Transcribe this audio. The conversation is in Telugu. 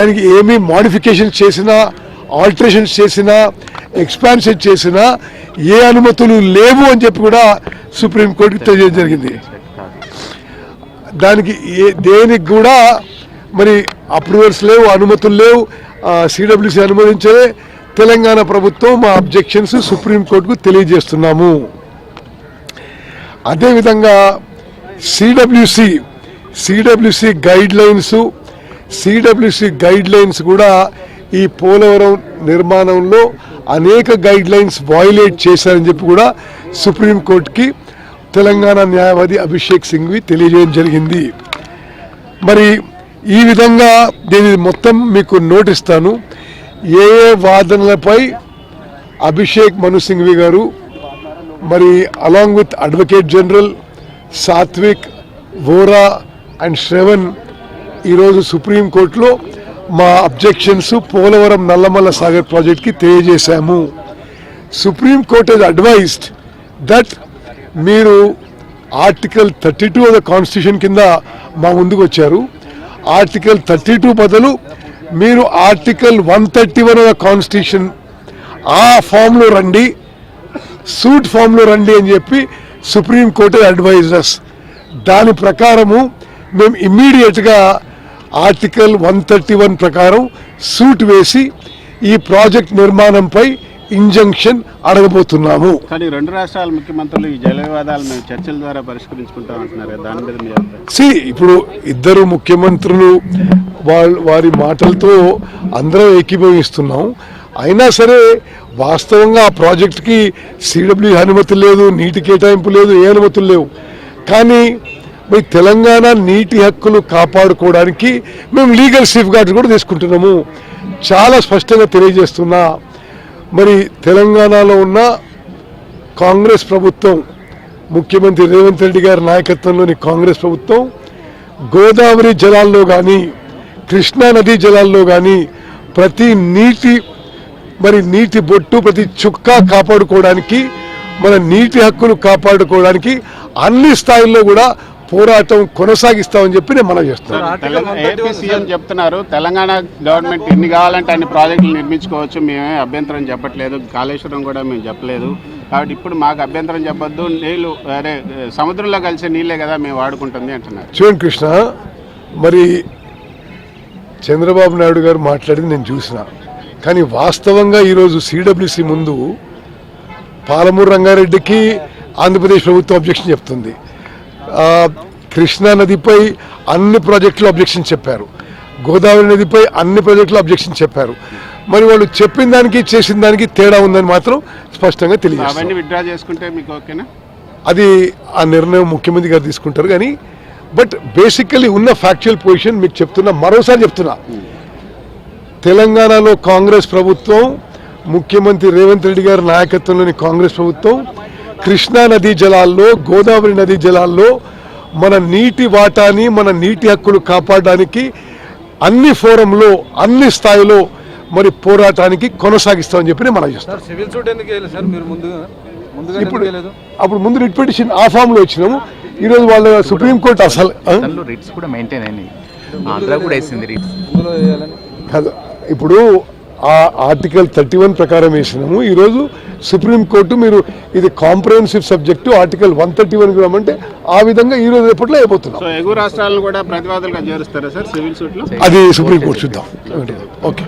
దానికి ఏమి మోడిఫికేషన్ చేసినా, ఆల్టరేషన్స్ చేసినా, ఎక్స్పాన్షన్ చేసినా ఏ అనుమతులు లేవు అని చెప్పి కూడా సుప్రీంకోర్టుకి తెలియజేయడం జరిగింది. దానికి దేనికి కూడా మరి అప్రూవల్స్ లేవు, అనుమతులు లేవు. సిడబ్ల్యూసి అనుమతించలే. తెలంగాణ ప్రభుత్వం మా అబ్జెక్షన్స్ సుప్రీంకోర్టుకు తెలియజేస్తున్నాము. అదేవిధంగా సిడబ్ల్యూసి గైడ్ లైన్స్ కూడా ఈ పోలవరం నిర్మాణంలో అనేక గైడ్ లైన్స్ వయోలేట్ చేశారని చెప్పి కూడా సుప్రీంకోర్టుకి తెలంగాణ న్యాయవాది అభిషేక్ సింఘ్వి తెలియజేయడం జరిగింది. మరి ఈ విధంగా దీని మొత్తం మీకు నోటిస్తాను. ఏ వాదనలపై అభిషేక్ మను సింఘ్వి గారు మరి along with advocate general Satvik, Vora and Shravan ఈరోజు సుప్రీంకోర్టులో మా అబ్జెక్షన్స్ పోలవరం నల్లమల్ల సాగర్ ప్రాజెక్ట్కి తెలియజేశాము. సుప్రీంకోర్టు హెస్ అడ్వైజ్డ్ దట్ మీరు ఆర్టికల్ 32 ఆఫ్ ద కాన్స్టిట్యూషన్ కింద మా ముందుకు వచ్చారు. ఆర్టికల్ 32 బదులు మీరు ఆర్టికల్ 131 ఆఫ్ ద కాన్స్టిట్యూషన్ ఆ ఫామ్లో రండి, సూట్ ఫామ్లో రండి అని చెప్పి సుప్రీంకోర్టు అడ్వైజర్స్. దాని ప్రకారము మేము ఇమ్మీడియట్గా ఆర్టికల్ 131 ప్రకారం సూట్ వేసి ఈ ప్రాజెక్ట్ నిర్మాణంపై ఇంజంక్షన్ అడగబోతున్నాము. కానీ రెండు రాష్ట్రాల ముఖ్యమంత్రులు ఈ జల వివాదాలు మేము చర్చల ద్వారా పరిష్కరించుకుంటామంటున్నారు. దాని మీద ఇప్పుడు ఇద్దరు ముఖ్యమంత్రులు వారి మాటలతో అందరం ఏకీభవిస్తున్నాం. అయినా సరే వాస్తవంగా ఆ ప్రాజెక్టుకి సిడబ్ల్యూ అనుమతి లేదు, నీటి కేటాయింపు లేదు, ఏ అనుమతులు లేవు. కానీ మరి తెలంగాణ నీటి హక్కులు కాపాడుకోవడానికి మేము లీగల్ సేఫ్ గార్డ్స్ కూడా తీసుకుంటున్నాము. చాలా స్పష్టంగా తెలియజేస్తున్నా. మరి తెలంగాణలో ఉన్న కాంగ్రెస్ ప్రభుత్వం, ముఖ్యమంత్రి రేవంత్ రెడ్డి గారి నాయకత్వంలోని కాంగ్రెస్ ప్రభుత్వం గోదావరి జలాల్లో కానీ, కృష్ణా నదీ జలాల్లో కానీ ప్రతి నీటి బొట్టు, ప్రతి చుక్క కాపాడుకోవడానికి, మన నీటి హక్కులు కాపాడుకోవడానికి అన్ని స్థాయిల్లో కూడా పోరాటం కొనసాగిస్తామని చెప్పి నేను మనం చేస్తాను. ఏపీ సీఎం చెప్తున్నారు తెలంగాణ గవర్నమెంట్ ఎన్ని కావాలంటే అన్ని ప్రాజెక్టులు నిర్మించుకోవచ్చు, మేమే అభ్యంతరం చెప్పట్లేదు, కాళేశ్వరం కూడా మేము చెప్పలేదు, కాబట్టి ఇప్పుడు మాకు అభ్యంతరం చెప్పొద్దు, నీళ్లు అరే సముద్రంలో కలిసే నీళ్ళే కదా మేము వాడుకుంటుంది అంటున్నారు. చూడండి కృష్ణ, మరి చంద్రబాబు నాయుడు గారు మాట్లాడింది నేను చూసిన. కానీ వాస్తవంగా ఈరోజు సిడబ్ల్యూసి ముందు పాలమూరు రంగారెడ్డికి ఆంధ్రప్రదేశ్ ప్రభుత్వం అబ్జెక్షన్ చెప్తుంది. కృష్ణా నదిపై అన్ని ప్రాజెక్టులు అబ్జెక్షన్ చెప్పారు, గోదావరి నదిపై అన్ని ప్రాజెక్టులు అబ్జెక్షన్ చెప్పారు. మరి వాళ్ళు చెప్పిన దానికి చేసిన దానికి తేడా ఉందని మాత్రం స్పష్టంగా తెలియజేస్తారు. అది ఆ నిర్ణయం ముఖ్యమంత్రి గారు తీసుకుంటారు. కానీ బట్ బేసికల్లీ ఉన్న ఫ్యాక్చువల్ పొజిషన్ మీకు చెప్తున్నా, మరోసారి చెప్తున్నా. తెలంగాణలో కాంగ్రెస్ ప్రభుత్వం, ముఖ్యమంత్రి రేవంత్ రెడ్డి గారి నాయకత్వంలోని కాంగ్రెస్ ప్రభుత్వం కృష్ణా నదీ జలాల్లో, గోదావరి నదీ జలాల్లో మన నీటి వాటాని, మన నీటి హక్కులు కాపాడడానికి అన్ని ఫోరంలో, అన్ని స్థాయిలో మరి పోరాటానికి కొనసాగిస్తామని చెప్పి మనం చేస్తాం. అప్పుడు ముందు రిట్ పిటిషన్ ఆ ఫామ్ లో వచ్చినాము. ఈరోజు వాళ్ళ సుప్రీంకోర్టు అసలు ఇప్పుడు ఆ ఆర్టికల్ 31 ప్రకారం వేసినాము. ఈరోజు సుప్రీంకోర్టు మీరు ఇది కాంప్రహెన్సివ్ సబ్జెక్టు ఆర్టికల్ 131 అంటే ఆ విధంగా ఈ రోజు రేపట్లో అయిపోతున్నాం. ఎగువ రాష్ట్రాలను కూడా ప్రతివాదులుగా చేరుస్తారా సార్ సివిల్ సూట్ లో? అది సుప్రీంకోర్టు చూద్దాం. ఓకే.